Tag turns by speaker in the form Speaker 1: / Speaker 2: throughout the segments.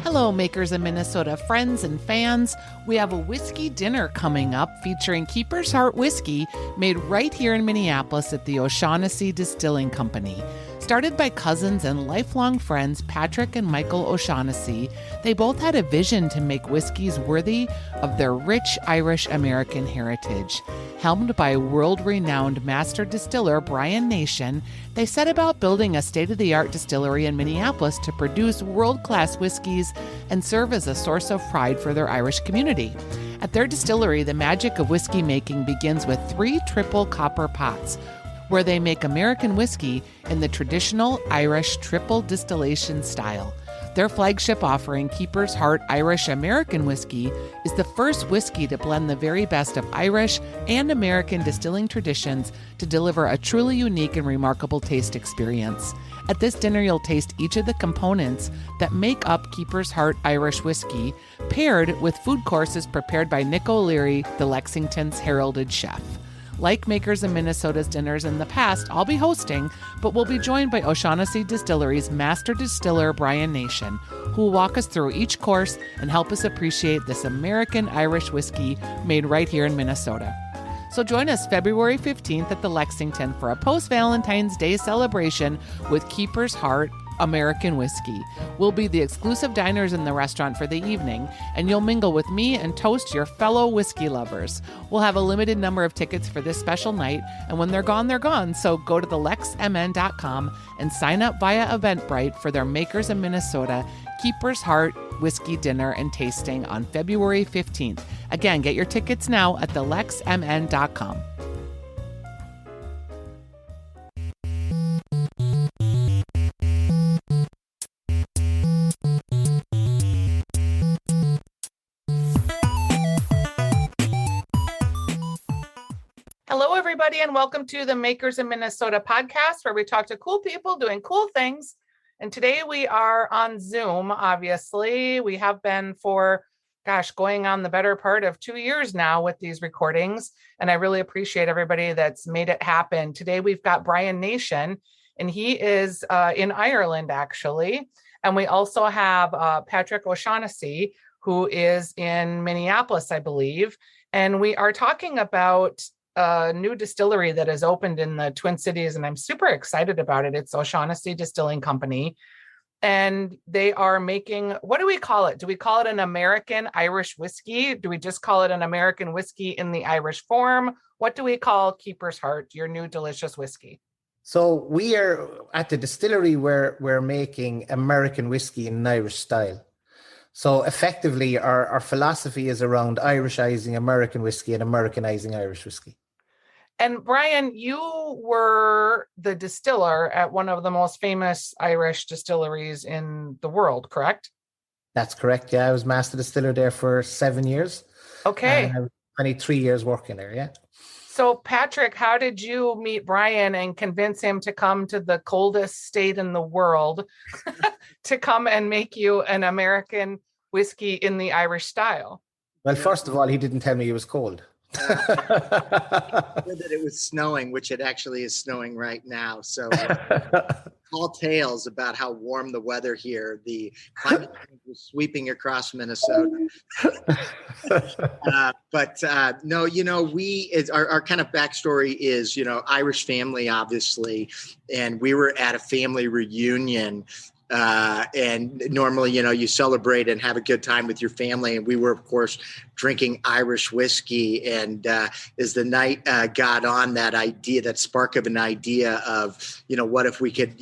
Speaker 1: Hello, makers of Minnesota, friends and fans. We have a whiskey dinner coming up featuring Keeper's Heart whiskey made right here in Minneapolis at the O'Shaughnessy Distilling Company. Started by cousins and lifelong friends Patrick and Michael O'Shaughnessy, they both had a vision to make whiskeys worthy of their rich Irish-American heritage. Helmed by world-renowned master distiller Brian Nation, they set about building a state-of-the-art distillery in Minneapolis to produce world-class whiskeys and serve as a source of pride for their Irish community. At their distillery, the magic of whiskey making begins with 3 triple copper pots, where they make American whiskey in the traditional Irish triple distillation style. Their flagship offering, Keeper's Heart Irish American Whiskey, is the first whiskey to blend the very best of Irish and American distilling traditions to deliver a truly unique and remarkable taste experience. At this dinner, you'll taste each of the components that make up Keeper's Heart Irish Whiskey, paired with food courses prepared by Nick O'Leary, the Lexington's heralded chef. Like Makers of Minnesota's dinners in the past, I'll be hosting, but we'll be joined by O'Shaughnessy Distillery's master distiller, Brian Nation, who will walk us through each course and help us appreciate this American Irish whiskey made right here in Minnesota. So join us February 15th at the Lexington for a post-Valentine's Day celebration with Keeper's Heart American Whiskey. We'll be the exclusive diners in the restaurant for the evening, and you'll mingle with me and toast your fellow whiskey lovers. We'll have a limited number of tickets for this special night, and when they're gone, they're gone. So go to thelexmn.com and sign up via Eventbrite for their Makers of Minnesota Keeper's Heart Whiskey Dinner and Tasting on February 15th. Again, get your tickets now at thelexmn.com. Hello, everybody, and welcome to the Makers in Minnesota podcast, where we talk to cool people doing cool things. And today we are on Zoom, obviously. We have been for, going on the better part of 2 years now with these recordings. And I really appreciate everybody that's made it happen. Today we've got Brian Nation, and he is in Ireland, actually. And we also have Patrick O'Shaughnessy, who is in Minneapolis, I believe. And we are talking about a new distillery that has opened in the Twin Cities, and I'm super excited about it. It's O'Shaughnessy Distilling Company, and they are making, what do we call it? Do we call it an American Irish whiskey? Do we just call it an American whiskey in the Irish form? What do we call Keeper's Heart, your new delicious whiskey?
Speaker 2: So we are at the distillery where we're making American whiskey in an Irish style. So effectively, our philosophy is around Irishizing American whiskey and Americanizing Irish whiskey.
Speaker 1: And Brian, you were the distiller at one of the most famous Irish distilleries in the world, correct?
Speaker 2: That's correct. Yeah, I was master distiller there for 7 years.
Speaker 1: Okay.
Speaker 2: And I was 23 years working there, yeah.
Speaker 1: So Patrick, how did you meet Brian and convince him to come to the coldest state in the world to come and make you an American whiskey in the Irish style?
Speaker 2: Well, first of all, he didn't tell me it was cold.
Speaker 3: That it was snowing, which it actually is snowing right now. So tall tales about how warm the weather here. The climate change is sweeping across Minnesota. No, our kind of backstory is, Irish family, obviously, and we were at a family reunion. And normally, you celebrate and have a good time with your family. And we were, of course, drinking Irish whiskey. And as the night got on, that spark of an idea of, what if we could,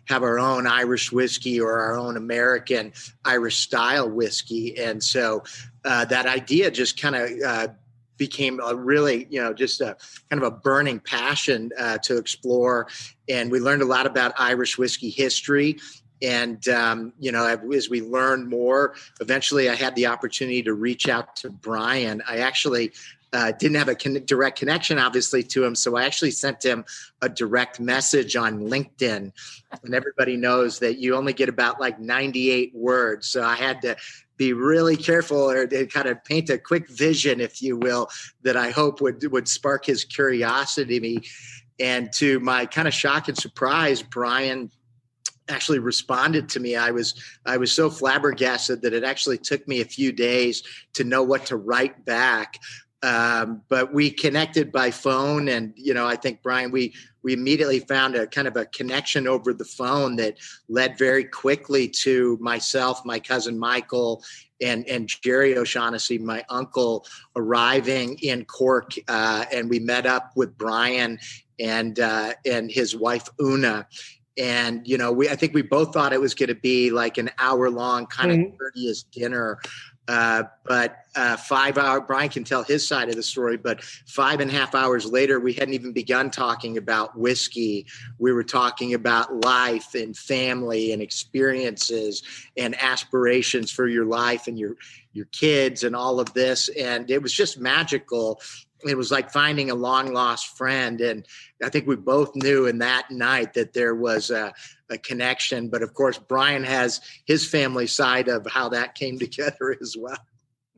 Speaker 3: have our own Irish whiskey or our own American Irish style whiskey. And so that idea just kind of became a really, just a kind of a burning passion to explore. And we learned a lot about Irish whiskey history. And, as we learned more, eventually I had the opportunity to reach out to Brian. I actually didn't have a direct connection, obviously, to him. So I actually sent him a direct message on LinkedIn. And everybody knows that you only get about 98 words. So I had to be really careful or to kind of paint a quick vision, if you will, that I hope would spark his curiosity. And to my kind of shock and surprise, Brian actually responded to me. I was so flabbergasted that it actually took me a few days to know what to write back. But we connected by phone, and I think, Brian, we immediately found a kind of a connection over the phone that led very quickly to myself, my cousin Michael, and Jerry O'Shaughnessy, my uncle, arriving in Cork, and we met up with Brian and his wife Una. And, I think we both thought it was going to be like an hour-long kind of courteous dinner. But 5 hours, Brian can tell his side of the story, but 5.5 hours later, we hadn't even begun talking about whiskey. We were talking about life and family and experiences and aspirations for your life and your kids and all of this. And it was just magical. It was like finding a long lost friend. And I think we both knew in that night that there was a connection. But of course, Brian has his family side of how that came together as well.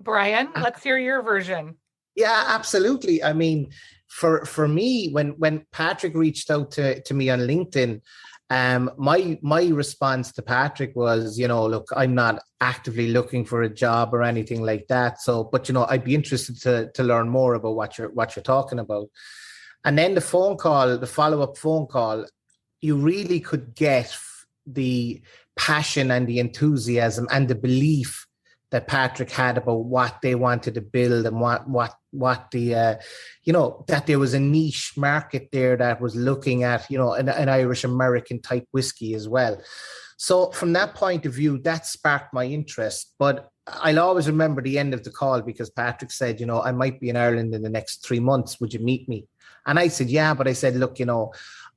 Speaker 1: Brian, let's hear your version.
Speaker 2: Yeah, absolutely. I mean, for me, when Patrick reached out to me on LinkedIn, my response to Patrick was, look, I'm not actively looking for a job or anything like that. So, but I'd be interested to learn more about what you're talking about. And then the follow-up phone call, you really could get the passion and the enthusiasm and the belief that Patrick had about what they wanted to build and what the that there was a niche market there that was looking at an Irish American type whiskey as well. So from that point of view, that sparked my interest. But I'll always remember the end of the call, because Patrick said, I might be in Ireland in the next 3 months. Would you meet me? And I said, yeah. But I said, look,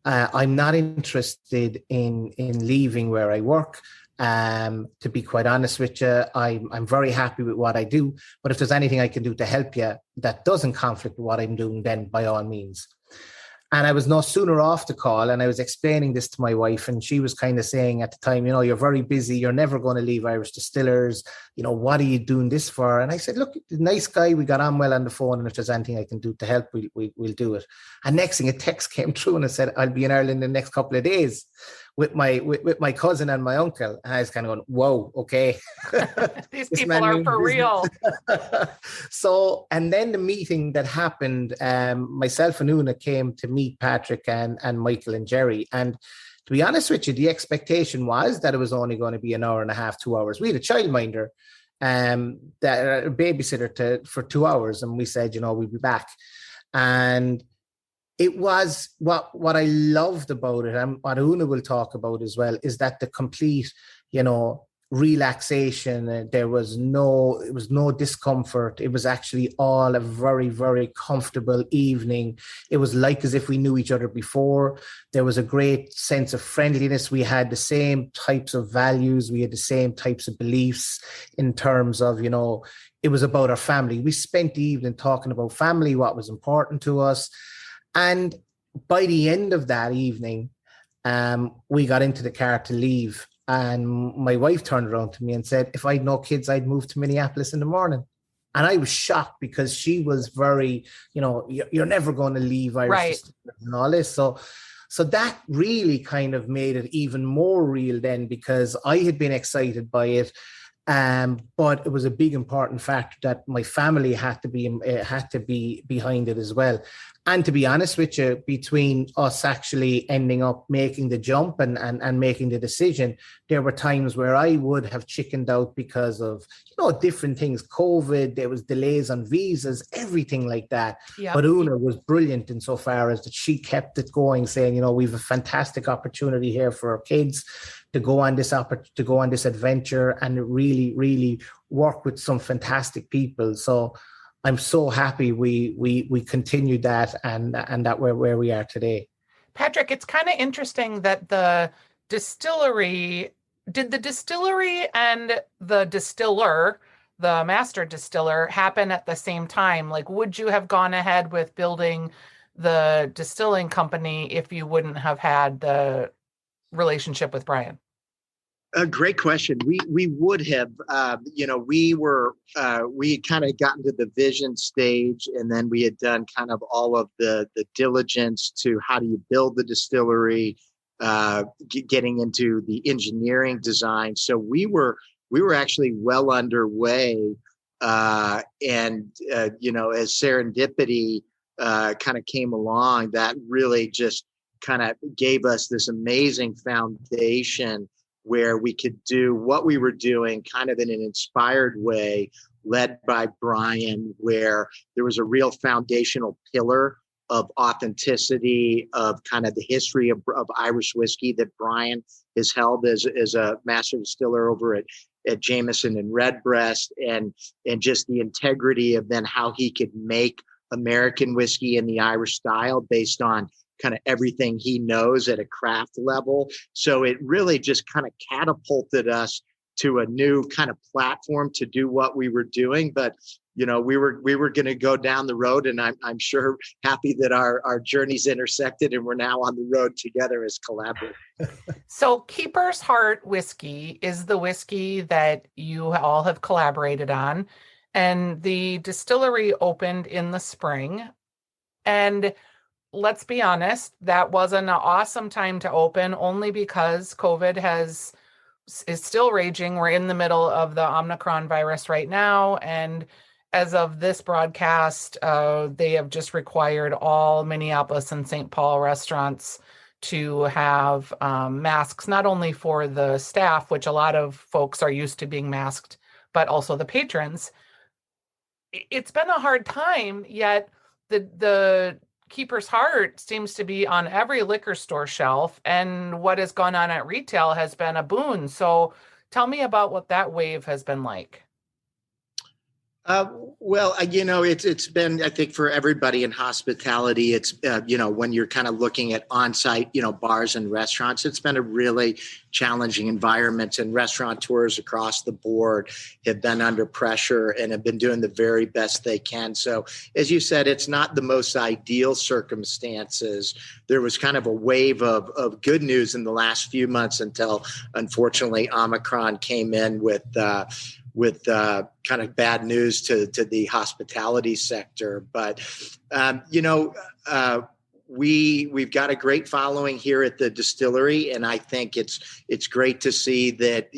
Speaker 2: I'm not interested in leaving where I work. To be quite honest with you, I'm very happy with what I do. But if there's anything I can do to help you that doesn't conflict with what I'm doing, then by all means. And I was no sooner off the call, and I was explaining this to my wife, and she was kind of saying at the time, you're very busy. You're never going to leave Irish Distillers. What are you doing this for? And I said, look, nice guy. We got on well on the phone, and if there's anything I can do to help, we'll do it. And next thing, a text came through, and it said, I'll be in Ireland in the next couple of days with my cousin and my uncle. And I was kind of going, whoa, okay.
Speaker 1: These people are for real.
Speaker 2: So, and then the meeting that happened, myself and Una came to meet Patrick and Michael and Jerry. And to be honest with you, the expectation was that it was only going to be an hour and a half, 2 hours. We had a childminder, that a babysitter for 2 hours. And we said, we'll be back. And it was what I loved about it, and what Una will talk about as well, is that the complete, relaxation. There was no discomfort. It was actually all a very, very comfortable evening. It was like as if we knew each other before. There was a great sense of friendliness. We had the same types of values. We had the same types of beliefs in terms of, it was about our family. We spent the evening talking about family, what was important to us. And by the end of that evening, we got into the car to leave. And my wife turned around to me and said, if I had no kids, I'd move to Minneapolis in the morning. And I was shocked, because she was very, you're never going to leave Irish
Speaker 1: right.
Speaker 2: and all this. So that really kind of made it even more real then, because I had been excited by it. But it was a big important factor that my family had to be behind it as well. And to be honest with you, between us actually ending up making the jump and making the decision, there were times where I would have chickened out because of, different things, COVID, there was delays on visas, everything like that. Yep. But Una was brilliant insofar as that she kept it going, saying, we have a fantastic opportunity here for our kids to go on this adventure and really, really work with some fantastic people. So I'm so happy we continued that and that we're where we are today.
Speaker 1: Patrick, it's kind of interesting that the distillery and the distiller, the master distiller, happen at the same time. Like, would you have gone ahead with building the distilling company if you wouldn't have had the relationship with Brian?
Speaker 3: A great question. We would have, we had kind of gotten to the vision stage, and then we had done kind of all of the diligence to how do you build the distillery, getting into the engineering design. So we were actually well underway. As serendipity kind of came along, that really just kind of gave us this amazing foundation where we could do what we were doing kind of in an inspired way, led by Brian, where there was a real foundational pillar of authenticity, of kind of the history of Irish whiskey that Brian has held as a master distiller over at Jameson and Redbreast, and just the integrity of then how he could make American whiskey in the Irish style based on kind of everything he knows at a craft level. So it really just kind of catapulted us to a new kind of platform to do what we were doing. But we were going to go down the road, and I'm sure happy that our journeys intersected, and we're now on the road together as collaborators.
Speaker 1: So Keeper's Heart whiskey is the whiskey that you all have collaborated on, and the distillery opened in the spring. And let's be honest, that wasn't an awesome time to open, only because COVID is still raging. We're in the middle of the Omicron virus right now, and as of this broadcast, they have just required all Minneapolis and St. Paul restaurants to have masks, not only for the staff, which a lot of folks are used to being masked, but also the patrons. It's been a hard time, yet the Keeper's Heart seems to be on every liquor store shelf, and what has gone on at retail has been a boon. So tell me about what that wave has been like.
Speaker 3: It's been, I think, for everybody in hospitality, it's, when you're kind of looking at on-site, bars and restaurants, it's been a really challenging environment, and restaurateurs across the board have been under pressure and have been doing the very best they can. So as you said, it's not the most ideal circumstances. There was kind of a wave of good news in the last few months until, unfortunately, Omicron came in with kind of bad news to the hospitality sector. But, we've got a great following here at the distillery. And I think it's great to see that,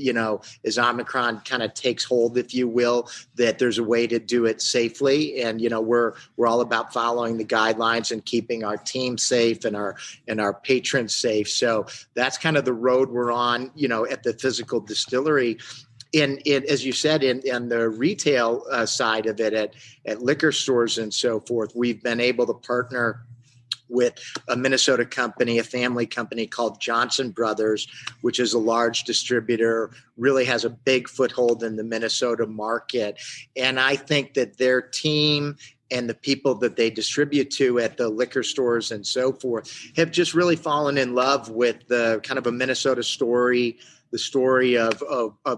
Speaker 3: as Omicron kind of takes hold, if you will, that there's a way to do it safely. And, we're all about following the guidelines and keeping our team safe and our patrons safe. So that's kind of the road we're on, at the physical distillery. As you said, in the retail side of it, at liquor stores and so forth, we've been able to partner with a Minnesota company, a family company called Johnson Brothers, which is a large distributor, really has a big foothold in the Minnesota market. And I think that their team and the people that they distribute to at the liquor stores and so forth have just really fallen in love with the kind of a Minnesota story, the story of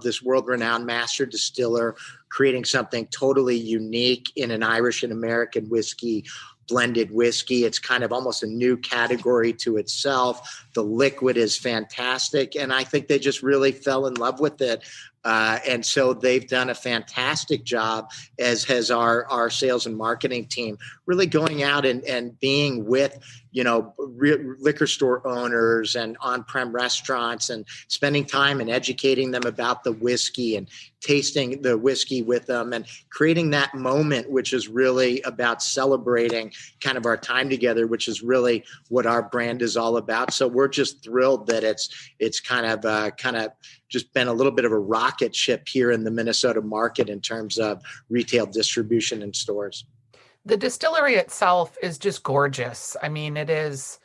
Speaker 3: this world-renowned master distiller creating something totally unique in an Irish and American whiskey, blended whiskey. It's kind of almost a new category to itself. The liquid is fantastic, and I think they just really fell in love with it. And so they've done a fantastic job, as has our sales and marketing team, really going out and being with, liquor store owners and on-prem restaurants and spending time and educating them about the whiskey and tasting the whiskey with them and creating that moment, which is really about celebrating kind of our time together, which is really what our brand is all about. So we're just thrilled that it's kind of just been a little bit of a rocket ship here in the Minnesota market in terms of retail distribution in stores.
Speaker 1: The distillery itself is just gorgeous. I mean, it is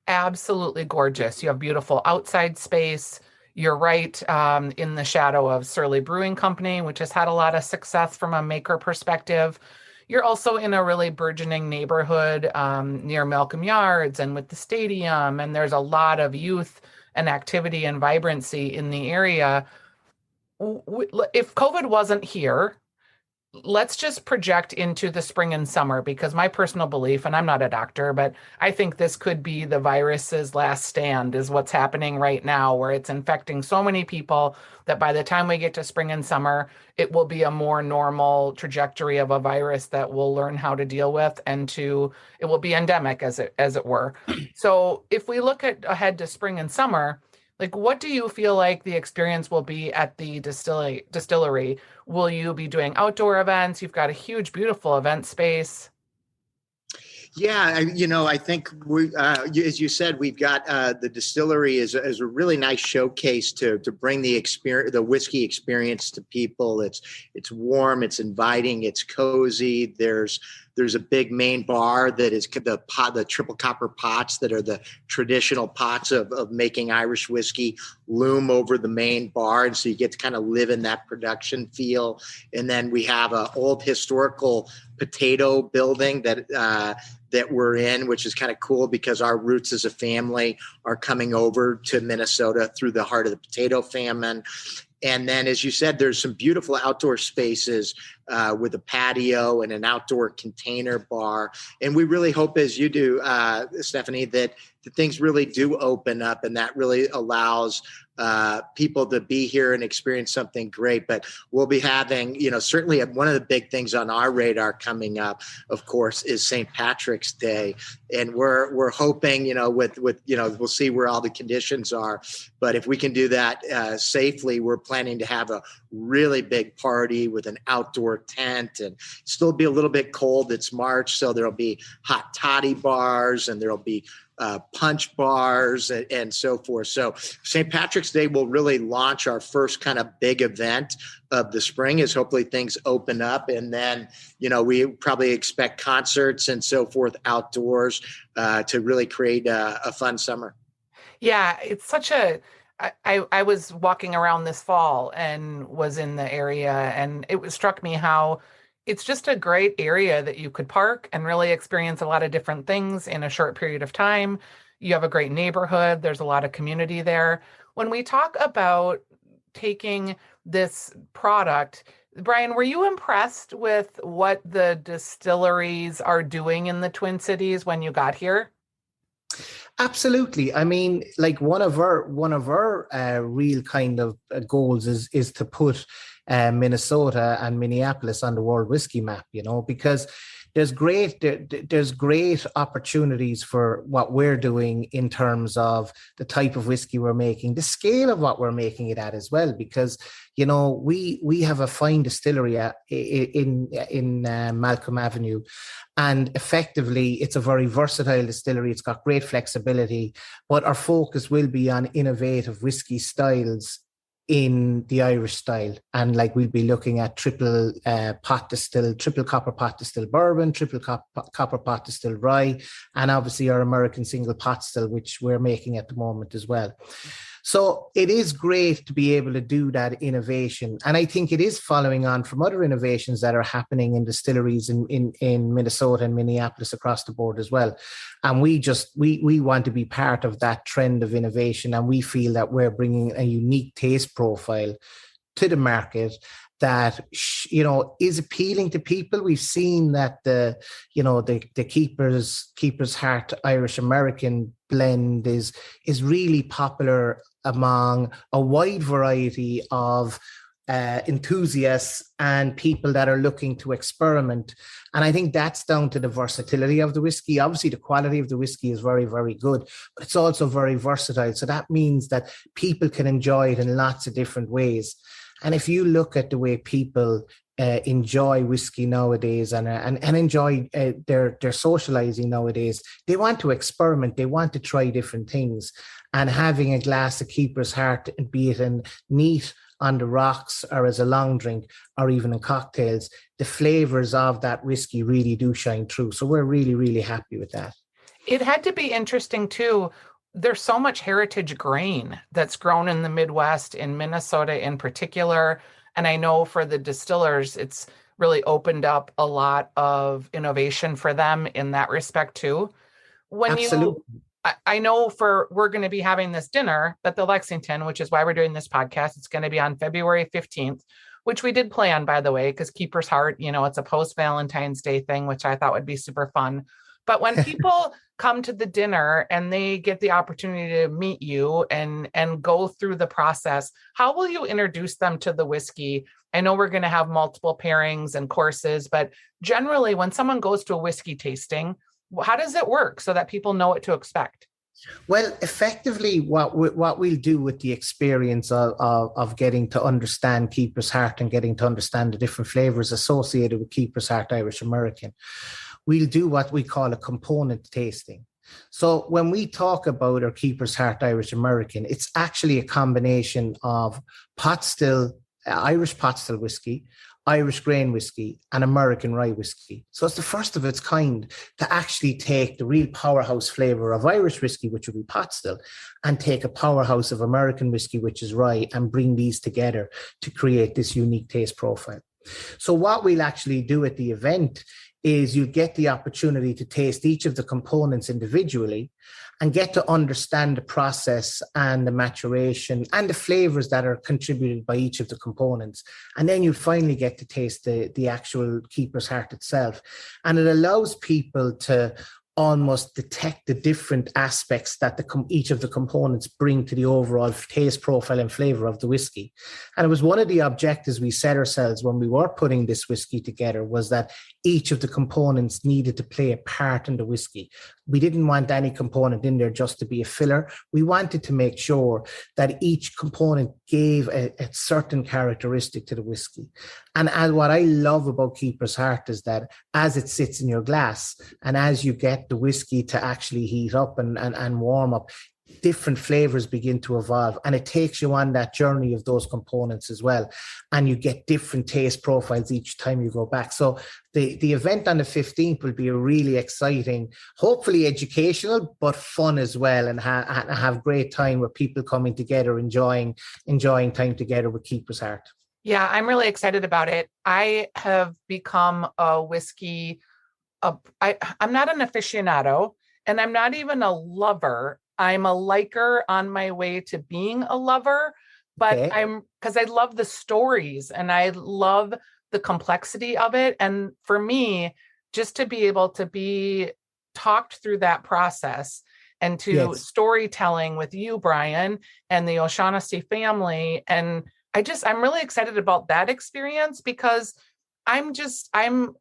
Speaker 1: absolutely gorgeous. You have beautiful outside space. You're right in the shadow of Surly Brewing Company, which has had a lot of success from a maker perspective. You're also in a really burgeoning neighborhood near Malcolm Yards and with the stadium, and there's a lot of youth and activity and vibrancy in the area. If COVID wasn't here, let's just project into the spring and summer, because my personal belief, and I'm not a doctor, but I think this could be the virus's last stand, is what's happening right now, where it's infecting so many people that by the time we get to spring and summer, it will be a more normal trajectory of a virus that we'll learn how to deal with, and it will be endemic, as it were. So if we look ahead to spring and summer, like, what do you feel like the experience will be at the distillery? Will you be doing outdoor events? You've got a huge, beautiful event space.
Speaker 3: Yeah, I think as you said, we've got the distillery is a really nice showcase to bring the whiskey experience to people. It's warm, it's inviting, it's cozy. There's a big main bar that is the triple copper pots that are the traditional pots of making Irish whiskey loom over the main bar, and so you get to kind of live in that production feel. And then we have an old historical potato building that we're in, which is kind of cool because our roots as a family are coming over to Minnesota through the heart of the potato famine. And then, as you said, there's some beautiful outdoor spaces with a patio and an outdoor container bar. And we really hope, as you do, Stephanie, that things really do open up, and that really allows people to be here and experience something great. But we'll be having, certainly one of the big things on our radar coming up, of course, is St. Patrick's Day. And we're hoping, with we'll see where all the conditions are. But if we can do that safely, we're planning to have a really big party with an outdoor tent, and still be a little bit cold. It's March, so there'll be hot toddy bars, and there'll be punch bars and so forth. So St. Patrick's Day will really launch our first kind of big event of the spring, as hopefully things open up. And then, we probably expect concerts and so forth outdoors to really create a fun summer.
Speaker 1: Yeah, it's such a, I was walking around this fall and was in the area, and it struck me how it's just a great area that you could park and really experience a lot of different things in a short period of time. You have a great neighborhood. There's a lot of community there. When we talk about taking this product, Brian, were you impressed with what the distilleries are doing in the Twin Cities when you got here?
Speaker 2: Absolutely. I mean, like one of our real kind of goals is to put Minnesota and Minneapolis on the world whiskey map. Because there's great opportunities for what we're doing in terms of the type of whiskey we're making, the scale of what we're making it at as well. Because we have a fine distillery in Malcolm Avenue, and effectively it's a very versatile distillery. It's got great flexibility, but our focus will be on innovative whiskey styles in the Irish style. And like we'll be looking at triple copper pot distilled bourbon, triple copper pot distilled rye, and obviously our American single pot still, which we're making at the moment as well. So it is great to be able to do that innovation. And I think it is following on from other innovations that are happening in distilleries in Minnesota and Minneapolis across the board as well. And we want to be part of that trend of innovation. And we feel that we're bringing a unique taste profile to the market that, is appealing to people. We've seen that the Keeper's Heart Irish American blend is really popular among a wide variety of enthusiasts and people that are looking to experiment. And I think that's down to the versatility of the whiskey. Obviously, the quality of the whiskey is very, very good, but it's also very versatile. So that means that people can enjoy it in lots of different ways. And if you look at the way people enjoy whiskey nowadays and enjoy their socializing nowadays, they want to experiment. They want to try different things. And having a glass of Keeper's Heart, be it in neat on the rocks or as a long drink or even in cocktails, the flavors of that whiskey really do shine through. So we're really, really happy with that.
Speaker 1: It had to be interesting too. There's so much heritage grain that's grown in the Midwest, in Minnesota in particular. And I know for the distillers, it's really opened up a lot of innovation for them in that respect too.
Speaker 2: Absolutely.
Speaker 1: I know we're going to be having this dinner at the Lexington, which is why we're doing this podcast. It's going to be on February 15th. which we did plan, by the way, because Keeper's Heart, it's a post-Valentine's Day thing, which I thought would be super fun. But when people come to the dinner and they get the opportunity to meet you and go through the process, how will you introduce them to the whiskey? I know we're going to have multiple pairings and courses, but generally when someone goes to a whiskey tasting, how does it work so that people know what to expect?
Speaker 2: Well, effectively, what we'll do with the experience of getting to understand Keeper's Heart and getting to understand the different flavors associated with Keeper's Heart Irish American, we'll do what we call a component tasting. So when we talk about our Keeper's Heart Irish American, it's actually a combination of pot still, Irish pot still whiskey, Irish grain whiskey, and American rye whiskey. So it's the first of its kind to actually take the real powerhouse flavor of Irish whiskey, which would be pot still, and take a powerhouse of American whiskey, which is rye, and bring these together to create this unique taste profile. So what we'll actually do at the event is you get the opportunity to taste each of the components individually and get to understand the process and the maturation and the flavors that are contributed by each of the components. And then you finally get to taste the actual Keeper's Heart itself. And it allows people to almost detect the different aspects that each of the components bring to the overall taste profile and flavor of the whiskey. And it was one of the objectives we set ourselves when we were putting this whiskey together, was that each of the components needed to play a part in the whiskey. We didn't want any component in there just to be a filler. We wanted to make sure that each component gave a certain characteristic to the whiskey. And what I love about Keeper's Heart is that as it sits in your glass and as you get the whiskey to actually heat up and warm up, different flavors begin to evolve, and it takes you on that journey of those components as well. And you get different taste profiles each time you go back. So the event on the 15th will be a really exciting, hopefully educational, but fun as well, and have great time with people coming together, enjoying time together with Keeper's Heart.
Speaker 1: Yeah, I'm really excited about it. I have become a whiskey. I'm not an aficionado, and I'm not even a lover. I'm a liker on my way to being a lover, but okay. Because I love the stories and I love the complexity of it. And for me, just to be able to be talked through that process and to storytelling with you, Brian, and the O'Shaughnessy family. And I'm really excited about that experience, because I'm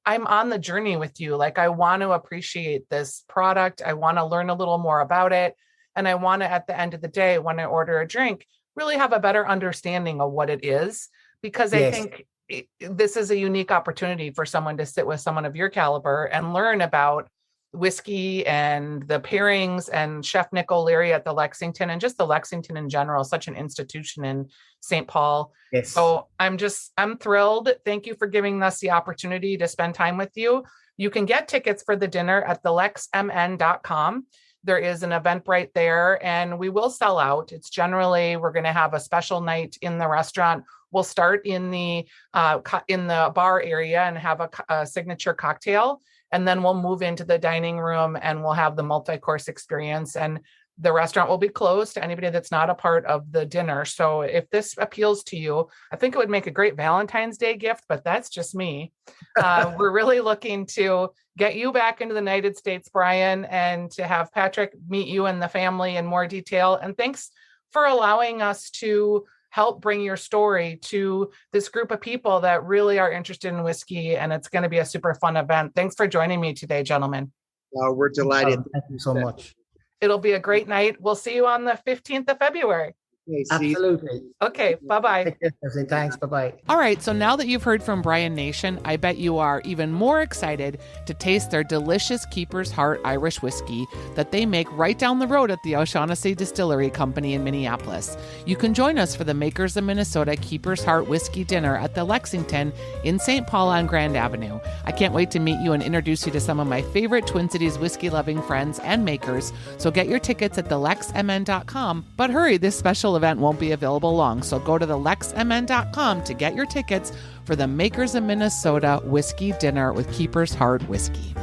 Speaker 1: on the journey with you. Like, I want to appreciate this product. I want to learn a little more about it. And I want to, at the end of the day, when I order a drink, really have a better understanding of what it is, because I think this is a unique opportunity for someone to sit with someone of your caliber and learn about whiskey and the pairings, and Chef Nick O'Leary at the Lexington, and just the Lexington in general, such an institution in St. Paul. Yes. So I'm thrilled. Thank you for giving us the opportunity to spend time with you. You can get tickets for the dinner at thelexmn.com. There is an Eventbrite there, and we will sell out. It's generally, we're going to have a special night in the restaurant. We'll start in the bar area and have a signature cocktail, and then we'll move into the dining room and we'll have the multi-course experience. And the restaurant will be closed to anybody that's not a part of the dinner. So if this appeals to you, I think it would make a great Valentine's Day gift, but that's just me. We're really looking to get you back into the United States, Brian, and to have Patrick meet you and the family in more detail. And thanks for allowing us to help bring your story to this group of people that really are interested in whiskey. And it's going to be a super fun event. Thanks for joining me today, gentlemen.
Speaker 3: We're delighted.
Speaker 2: Thank you so much.
Speaker 1: It'll be a great night. We'll see you on the 15th of February.
Speaker 2: Absolutely.
Speaker 1: Okay, bye-bye.
Speaker 2: Thanks, bye-bye.
Speaker 1: All right, so now that you've heard from Brian Nation, I bet you are even more excited to taste their delicious Keeper's Heart Irish whiskey that they make right down the road at the O'Shaughnessy Distillery Company in Minneapolis. You can join us for the Makers of Minnesota Keeper's Heart Whiskey Dinner at the Lexington in St. Paul on Grand Avenue. I can't wait to meet you and introduce you to some of my favorite Twin Cities whiskey-loving friends and makers, so get your tickets at thelexmn.com. But hurry, this special event won't be available long, so go to thelexmn.com to get your tickets for the Makers of Minnesota Whiskey Dinner with Keeper's Heart Whiskey.